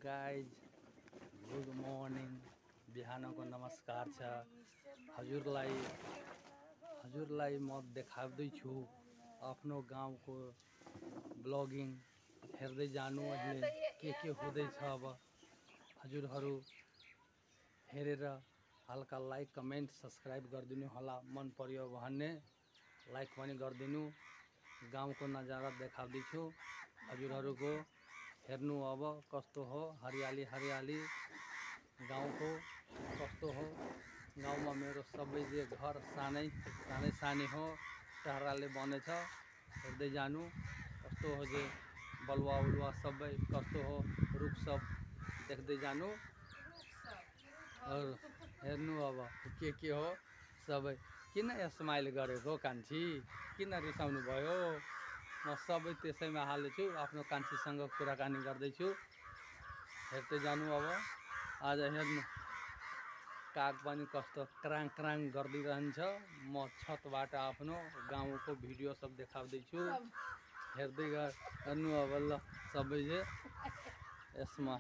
Guys good morning बिहानको नमस्कार छ। हजुरलाई म देखाउँदैछु आफ्नो गाउँको ब्लगिङ हेर्दै जानु। अहिले के हुँदैछ अब हजुरहरू हेरेर हल्का लाइक कमेन्ट सब्सक्राइब गरिदिनु होला। मन पर्यो भने लाइक पनि गरिदिनु। गाउँको नजारा देखाउँदैछु हजुरहरूको हेर्नु। अब कस्तो हो हरियाली हरियाली गाउँको कस्तो हो। गाउँमा मेरो सबै जे घर सानै हो टहराले बनेछ। हेर्दै जानु कस्तो हो जे बलुवा उलुवा सबै कस्तो हो रुख सब देख्दै जानु। हेर्नु अब के हो सबै। किन स्माइल गरेको कान्छी, किन रिसाउनु भयो? म सबै त्यसैमा हालेछु। आफ्नो कान्छीसँग कुराकानी गर्दैछु। हेर्दै जानु। अब आज हेर्नु काग पनि कस्तो क्राङ क्राङ गरिदिरहन्छ। म छतबाट आफ्नो गाउँको भिडियो सब देखाउँदैछु। हेर्दै गर्नु अब ल सबैले। यसमा